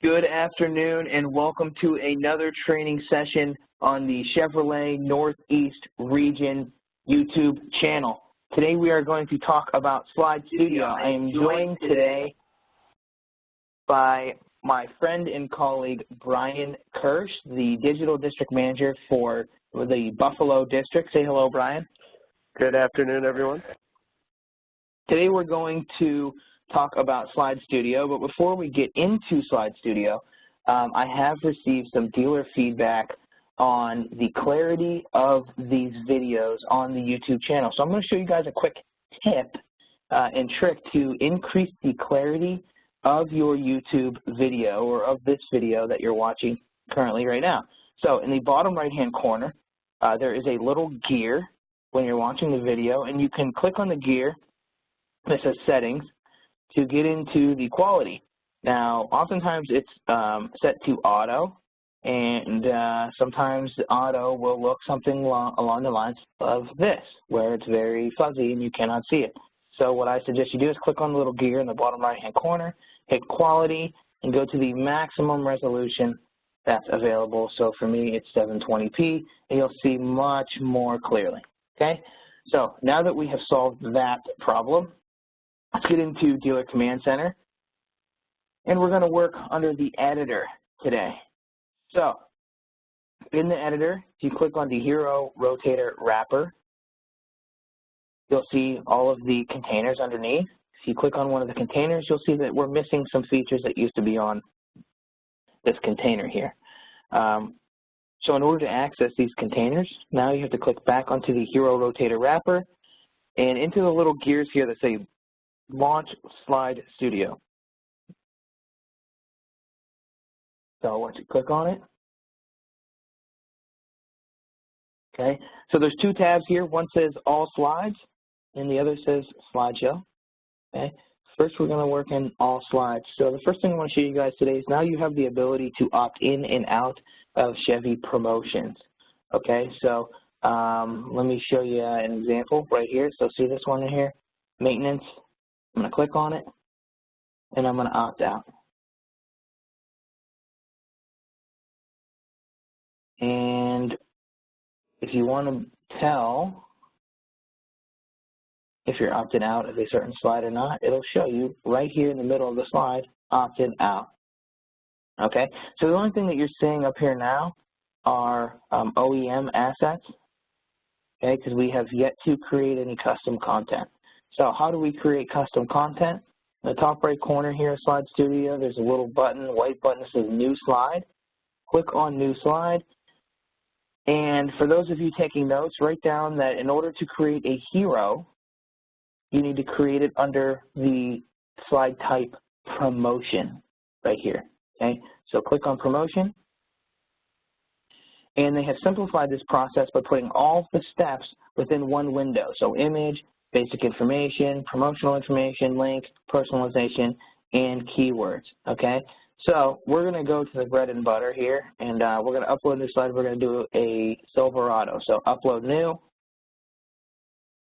Good afternoon and welcome to another training session on the Chevrolet Northeast Region YouTube channel. Today we are going to talk about Slide Studio. I am joined today by my friend and colleague Brian Kirsch, the Digital District Manager for the Buffalo District. Say hello, Brian. Good afternoon, everyone. Today we're going to talk about Slide Studio, but before we get into Slide Studio, I have received some dealer feedback on the clarity of these videos on the YouTube channel. So I'm going to show you guys a quick tip and trick to increase the clarity of your YouTube video or of this video that you're watching currently right now. So in the bottom right-hand corner, there is a little gear when you're watching the video, and you can click on the gear that says Settings to get into the quality. Now, oftentimes it's set to auto, and sometimes the auto will look something along the lines of this, where it's very fuzzy and you cannot see it. So what I suggest you do is click on the little gear in the bottom right-hand corner, hit quality, and go to the maximum resolution that's available. So for me, it's 720p, and you'll see much more clearly, okay? So now that we have solved that problem, let's get into Dealer Command Center, and we're going to work under the editor today. So in the editor, if you click on the Hero Rotator Wrapper, you'll see all of the containers underneath. If you click on one of the containers, you'll see that we're missing some features that used to be on this container here. So in order to access these containers, now you have to click back onto the Hero Rotator Wrapper and into the little gears here that say Launch Slide Studio. So once you click on it, okay, so there's two tabs here. One says All Slides, and the other says Slideshow. Okay, first we're going to work in All Slides. So the first thing I want to show you guys today is now you have the ability to opt in and out of Chevy promotions. Okay, so let me show you an example right here. So see this one in here, Maintenance. I'm going to click on it, and I'm going to opt out. And if you want to tell if you're opted out of a certain slide or not, it'll show you right here in the middle of the slide, opted out. Okay, so the only thing that you're seeing up here now are OEM assets, okay, because we have yet to create any custom content. So how do we create custom content? In the top right corner here of Slide Studio, there's a little button, white button that says New Slide. Click on New Slide. And for those of you taking notes, write down that in order to create a hero, you need to create it under the slide type Promotion right here. Okay, so click on Promotion. And they have simplified this process by putting all the steps within one window. So Image, Basic information, promotional information, link, personalization, and keywords, okay? So we're going to go to the bread and butter here, and we're going to upload this slide. We're going to do a Silverado. So upload new,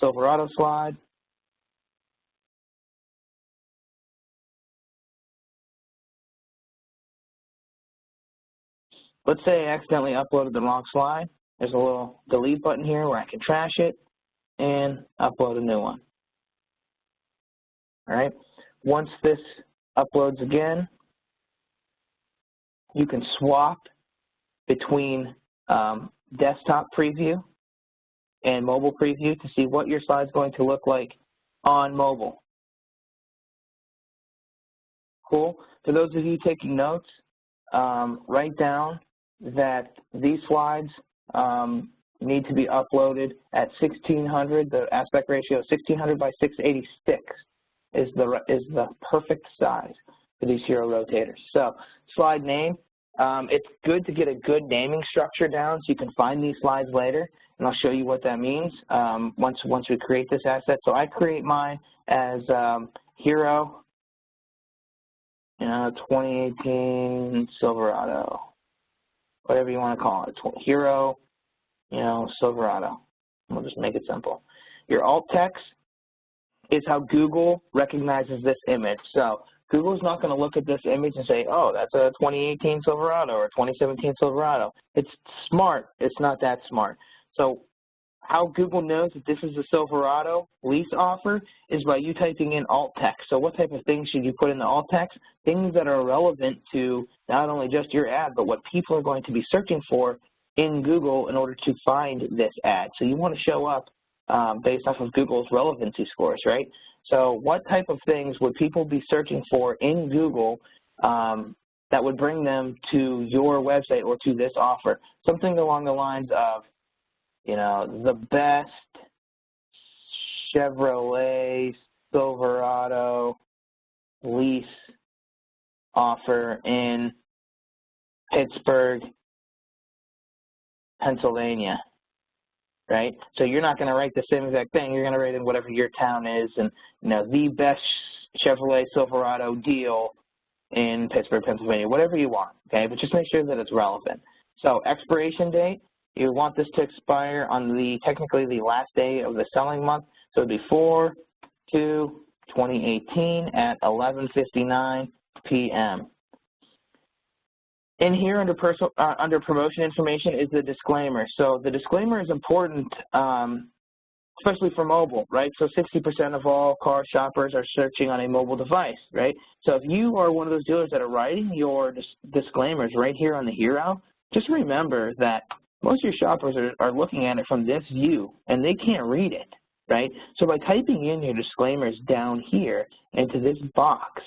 Silverado slide. Let's say I accidentally uploaded the wrong slide. There's a little delete button here where I can trash it and upload a new one. All right. Once this uploads again, you can swap between desktop preview and mobile preview to see what your slide's going to look like on mobile. Cool. For those of you taking notes, write down that these slides need to be uploaded at 1600. The aspect ratio of 1600 by 686 is the perfect size for these Hero rotators. So slide name, it's good to get a good naming structure down so you can find these slides later, and I'll show you what that means once we create this asset. So I create mine as Hero 2018 Silverado, whatever you want to call it. Hero, Silverado. We'll just make it simple. Your alt text is how Google recognizes this image. So Google's not going to look at this image and say, oh, that's a 2018 Silverado or a 2017 Silverado. It's smart. It's not that smart. So how Google knows that this is a Silverado lease offer is by you typing in alt text. So what type of things should you put in the alt text? Things that are relevant to not only just your ad, but what people are going to be searching for in Google in order to find this ad. So you want to show up based off of Google's relevancy scores, right? So what type of things would people be searching for in Google that would bring them to your website or to this offer? Something along the lines of, you know, the best Chevrolet Silverado lease offer in Pittsburgh, Pennsylvania, right? So you're not going to write the same exact thing. You're going to write in whatever your town is and, you know, the best Chevrolet Silverado deal in Pittsburgh, Pennsylvania, whatever you want, okay? But just make sure that it's relevant. So expiration date, you want this to expire on technically the last day of the selling month. So it would be 4/2/2018 at 11:59 p.m. In here under promotion information is the disclaimer. So the disclaimer is important, especially for mobile, right? So 60% of all car shoppers are searching on a mobile device, right? So if you are one of those dealers that are writing your disclaimers right here on the hero, just remember that most of your shoppers are looking at it from this view, and they can't read it, right? So by typing in your disclaimers down here into this box,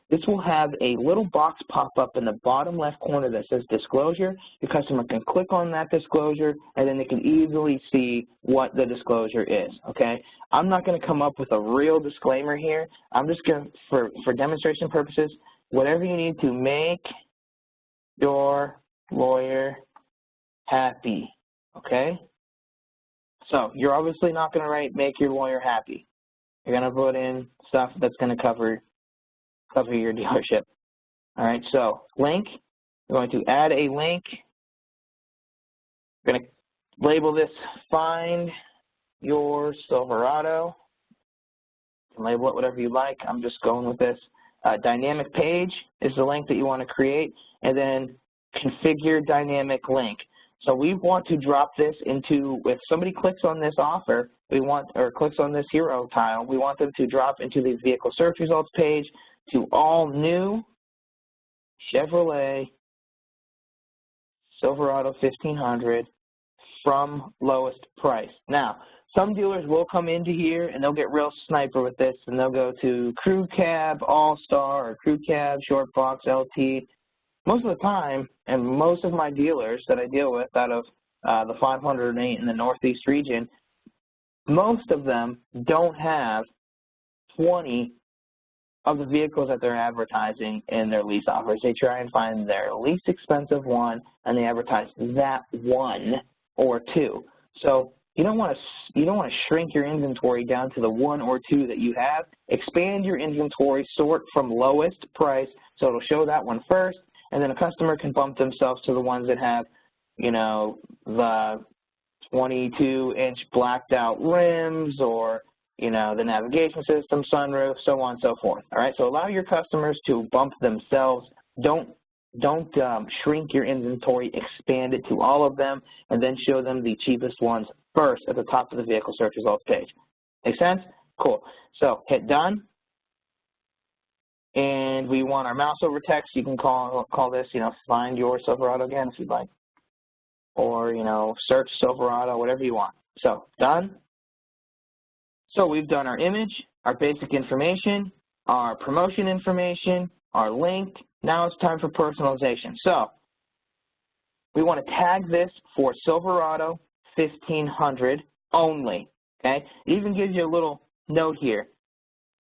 this will have a little box pop up in the bottom left corner that says disclosure. Your customer can click on that disclosure, and then they can easily see what the disclosure is, okay? I'm not going to come up with a real disclaimer here. I'm just going to, for demonstration purposes, whatever you need to make your lawyer happy, okay? So you're obviously not going to write make your lawyer happy. You're going to put in stuff that's going to cover your dealership. All right, so link, we're going to add a link. We're going to label this find your Silverado. You can label it whatever you like. I'm just going with this. Dynamic page is the link that you want to create, and then configure dynamic link. So we want to drop this into, if somebody clicks on this offer, or clicks on this hero tile, we want them to drop into the vehicle search results page to all new Chevrolet Silverado 1500 from lowest price. Now, some dealers will come into here and they'll get real sniper with this, and they'll go to Crew Cab All-Star or Crew Cab Short Box LT. Most of the time, and most of my dealers that I deal with out of the 508 in the Northeast region, most of them don't have 20 of the vehicles that they're advertising in their lease offers. They try and find their least expensive one, and they advertise that one or two. So you don't want to shrink your inventory down to the one or two that you have. Expand your inventory, sort from lowest price, so it'll show that one first, and then a customer can bump themselves to the ones that have, you know, the 22-inch blacked out rims, or, you know, the navigation system, sunroof, so on and so forth. All right, so allow your customers to bump themselves. Don't shrink your inventory, expand it to all of them, and then show them the cheapest ones first at the top of the vehicle search results page. Make sense? Cool. So hit done, and we want our mouse over text. You can call this, you know, find your Silverado again if you'd like, or, you know, search Silverado, whatever you want. So done. So we've done our image, our basic information, our promotion information, our link. Now it's time for personalization. So we want to tag this for Silverado 1500 only, okay? It even gives you a little note here.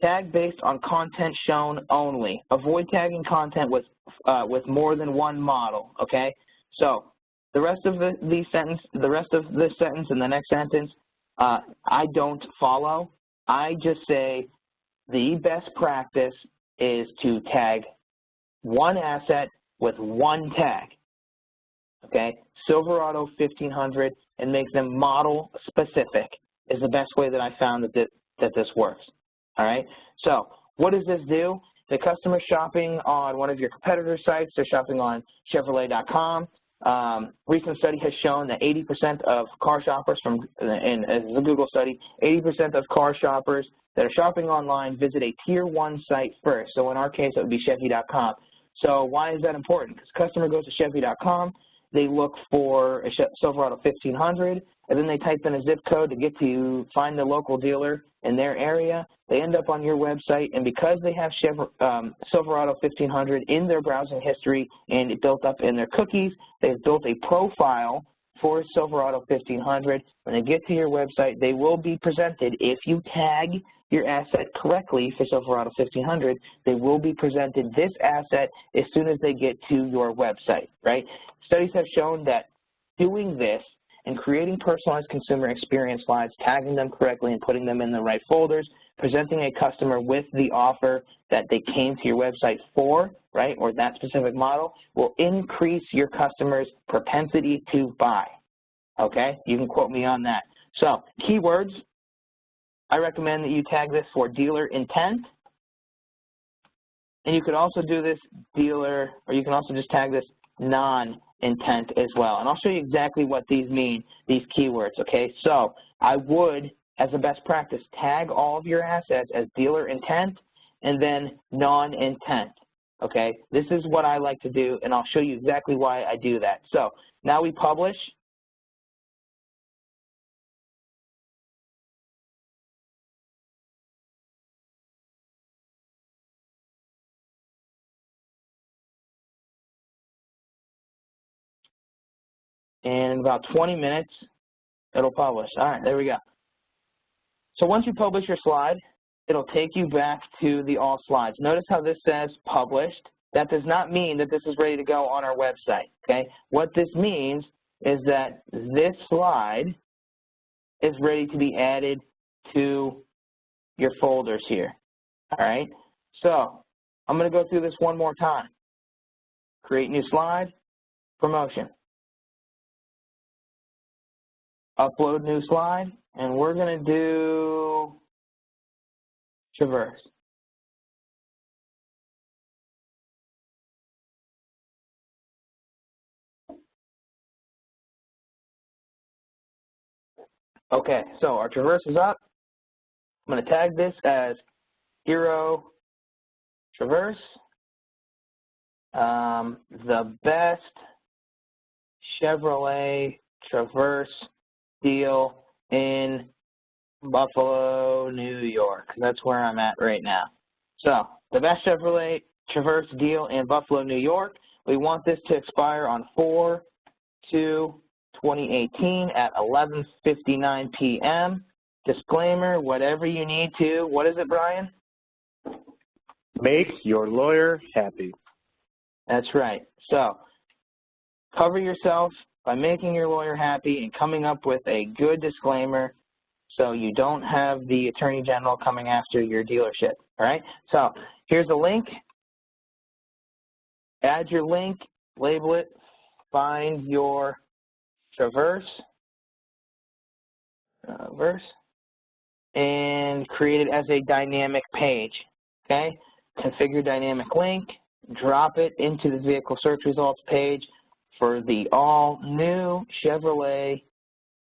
Tag based on content shown only. Avoid tagging content with more than one model, okay? So the rest of this sentence and the next sentence, I don't follow. I just say the best practice is to tag one asset with one tag, okay? Silverado 1500, and make them model specific is the best way that I found that this works, all right? So what does this do? the customer shopping on one of your competitor sites, they're shopping on Chevrolet.com. Recent study has shown that 80% of car shoppers and as a Google study, 80% of car shoppers that are shopping online visit a tier 1 site first. So in our case, it would be Chevy.com. So why is that important? Because customer goes to Chevy.com, they look for a Silverado 1500, and then they type in a zip code to find the local dealer in their area. They end up on your website, and because they have Silverado 1500 in their browsing history and it built up in their cookies, they've built a profile for Silverado 1500. When they get to your website, they will be presented, if you tag your asset correctly for Silverado 1500, they will be presented this asset as soon as they get to your website, right? Studies have shown that doing this and creating personalized consumer experience slides, tagging them correctly and putting them in the right folders, presenting a customer with the offer that they came to your website for, right, or that specific model, will increase your customer's propensity to buy, okay? You can quote me on that. So, keywords, I recommend that you tag this for dealer intent, and you could also do this dealer, or you can also just tag this non-intent as well. And I'll show you exactly what these mean, these keywords, okay? So I would, as a best practice, tag all of your assets as dealer intent and then non-intent, okay? This is what I like to do, and I'll show you exactly why I do that. So now we publish. And in about 20 minutes, it'll publish. All right, there we go. So once you publish your slide, it'll take you back to the all slides. Notice how this says published. That does not mean that this is ready to go on our website, okay? What this means is that this slide is ready to be added to your folders here, all right? So I'm going to go through this one more time. Create new slide, promotion. Upload new slide, and we're going to do Traverse. Okay, so our Traverse is up. I'm going to tag this as Hero Traverse, the best Chevrolet Traverse deal in Buffalo, New York. That's where I'm at right now. So the best Chevrolet Traverse deal in Buffalo, New York. We want this to expire on 4/2/2018 at 11:59 p.m. Disclaimer, whatever you need to. What is it, Brian? Make your lawyer happy. That's right. So cover yourself by making your lawyer happy and coming up with a good disclaimer so you don't have the Attorney General coming after your dealership, all right? So here's a link. Add your link, label it, find your Traverse, and create it as a dynamic page, okay? Configure dynamic link, drop it into the vehicle search results page for the all-new Chevrolet,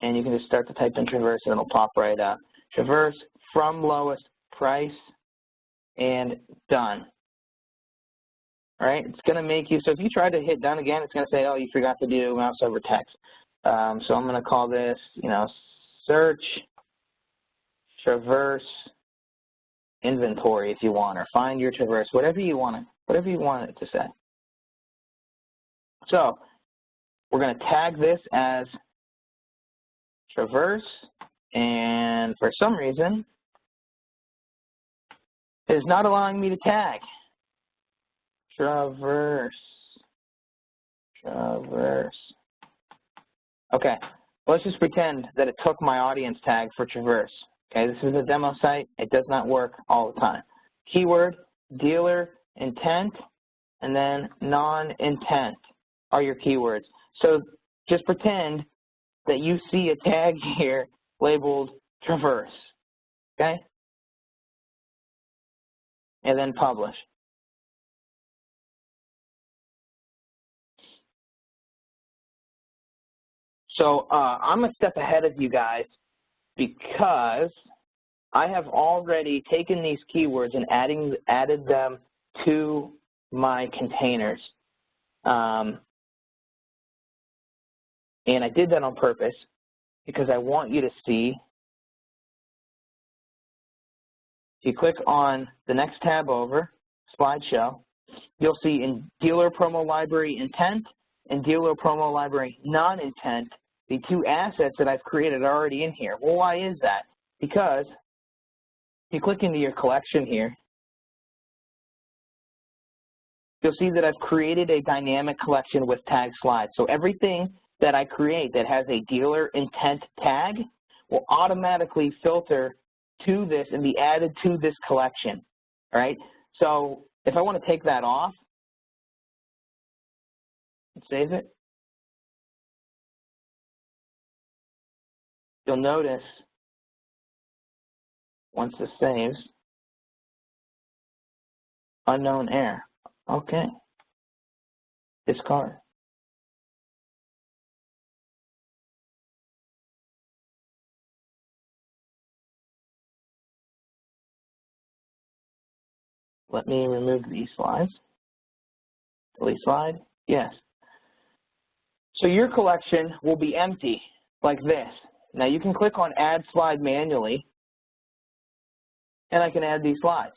and you can just start to type in Traverse and it'll pop right up. Traverse from lowest price, and done. All right, it's going to make you, so if you try to hit done again, it's going to say, oh, you forgot to do mouse over text. So I'm going to call this, search Traverse inventory if you want, or find your Traverse, whatever you want it to say. So we're going to tag this as Traverse, and for some reason, it is not allowing me to tag. Traverse. Okay, let's just pretend that it took my audience tag for Traverse. Okay, this is a demo site. It does not work all the time. Keyword, dealer, intent, and then non-intent are your keywords. So just pretend that you see a tag here labeled Traverse, okay? And then publish. So I'm a step ahead of you guys because I have already taken these keywords and added them to my containers. And I did that on purpose because I want you to see. If you click on the next tab over, slideshow, you'll see in dealer promo library intent and dealer promo library non-intent, the two assets that I've created are already in here. Well, why is that? Because if you click into your collection here, you'll see that I've created a dynamic collection with tag slides. So everything that I create that has a dealer intent tag will automatically filter to this and be added to this collection, all right? So if I want to take that off, save it, you'll notice once this saves, unknown error. Okay, discard. Let me remove these slides. Delete slide, yes. So your collection will be empty like this. Now you can click on add slide manually and I can add these slides,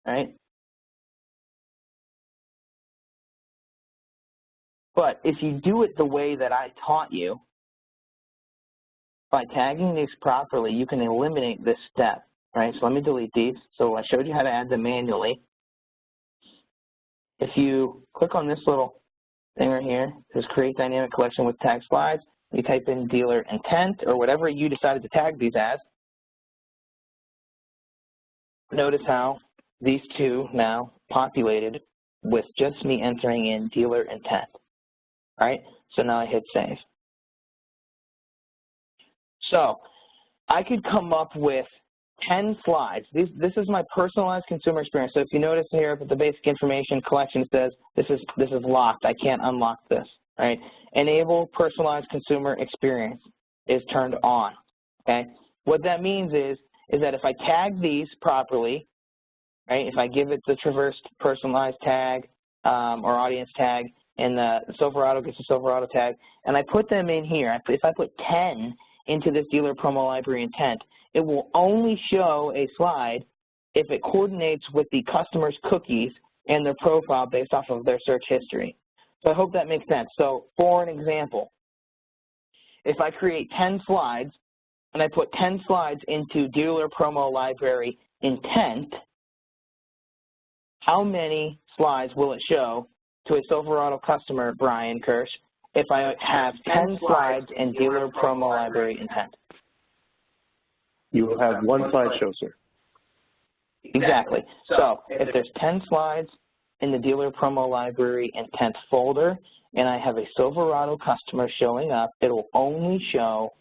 right? But if you do it the way that I taught you, by tagging these properly, you can eliminate this step, right? So let me delete these. So I showed you how to add them manually. If you click on this little thing right here, it says create dynamic collection with tag slides, you type in dealer intent or whatever you decided to tag these as. Notice how these two now populated with just me entering in dealer intent. All right, so now I hit save. So I could come up with 10 slides. This is my personalized consumer experience. So if you notice here at the basic information collection, it says this is locked. I can't unlock this. Right? Enable personalized consumer experience is turned on. Okay? What that means is that if I tag these properly, right? If I give it the traversed personalized tag or audience tag, and the Silverado gets a Silverado tag, and I put them in here. If I put 10 into this dealer promo library intent, it will only show a slide if it coordinates with the customer's cookies and their profile based off of their search history. So I hope that makes sense. So for an example, if I create 10 slides and I put 10 slides into dealer promo library intent, how many slides will it show to a Silverado customer, Brian Kirsch, if I have 10 slides in dealer promo library intent? You will have one slideshow, sir. Exactly. So if there's 10 slides in the dealer promo library intent folder and I have a Silverado customer showing up, it will only show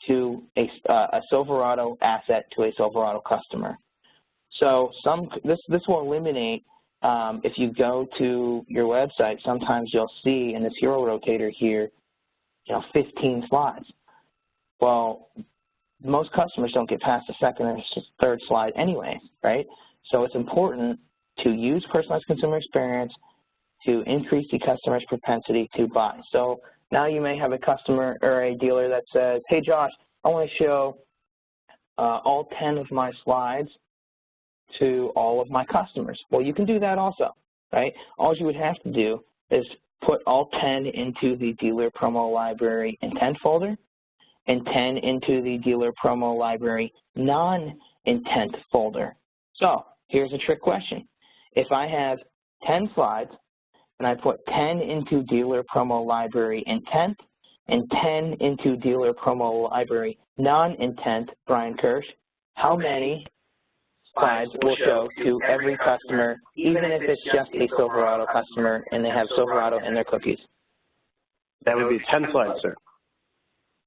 to a Silverado asset to a Silverado customer. So this will eliminate, if you go to your website, sometimes you'll see in this hero rotator here, 15 slides. Well, most customers don't get past the second or third slide anyway, right? So it's important to use personalized consumer experience to increase the customer's propensity to buy. So now you may have a customer or a dealer that says, hey, Josh, I want to show all 10 of my slides to all of my customers. Well, you can do that also, right? All you would have to do is put all 10 into the dealer promo library intent folder and 10 into the dealer promo library non-intent folder. So here's a trick question. If I have 10 slides and I put 10 into dealer promo library intent and 10 into dealer promo library non-intent, Brian Kirsch, how many slides will show to every customer, even if it's just a Silverado customer and they have Silverado in their cookies? That would be 10 slides, sir.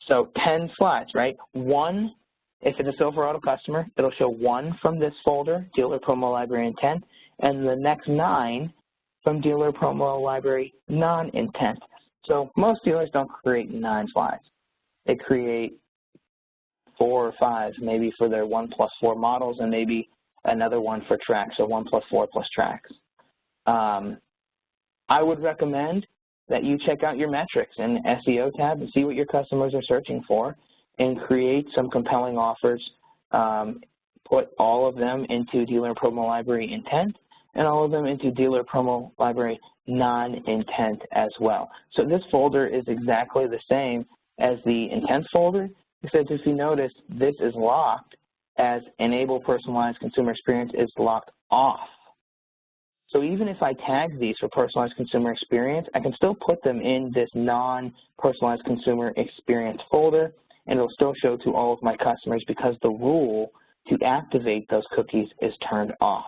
So 10 slides, right? One, if it's a Silverado customer, it'll show one from this folder, dealer promo library intent, and the next 9 from dealer promo library non-intent. So most dealers don't create 9 slides. They create 4 or 5, maybe for their 1+4 models, and maybe another one for tracks, so 1+4 plus tracks. I would recommend that you check out your metrics in the SEO tab and see what your customers are searching for and create some compelling offers. Put all of them into dealer promo library intent and all of them into dealer promo library non-intent as well. So this folder is exactly the same as the intent folder, except if you notice, this is locked as enable personalized consumer experience is locked off. So even if I tag these for personalized consumer experience, I can still put them in this non-personalized consumer experience folder, and it'll still show to all of my customers because the rule to activate those cookies is turned off.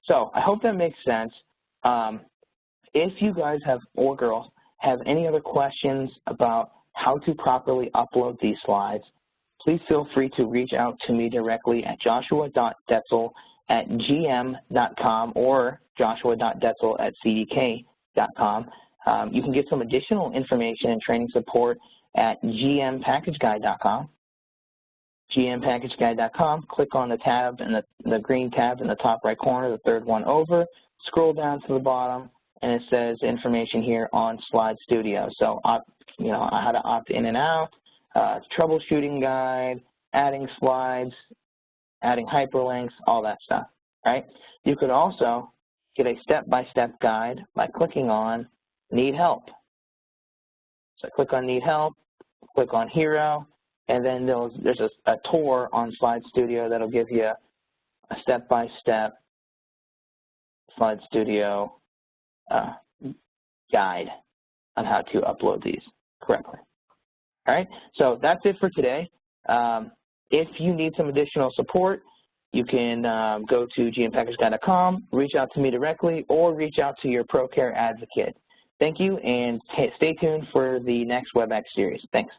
So I hope that makes sense. If you guys have, or girls, have any other questions about how to properly upload these slides, please feel free to reach out to me directly at joshua.detzel@gm.com or joshua.detzel@cdk.com. You can get some additional information and training support at gmpackageguide.com. gmpackageguide.com, click on the tab, and the green tab in the top right corner, the third one over, scroll down to the bottom, and it says information here on Slide Studio. So, how to opt in and out, troubleshooting guide, adding slides, adding hyperlinks, all that stuff, right? You could also get a step-by-step guide by clicking on Need Help. So click on Need Help, click on Hero, and then there's a tour on Slide Studio that'll give you a step-by-step Slide Studio guide on how to upload these correctly. All right, so that's it for today. If you need some additional support, you can go to gmpackageguide.com, reach out to me directly, or reach out to your ProCare advocate. Thank you, and stay tuned for the next WebEx series. Thanks.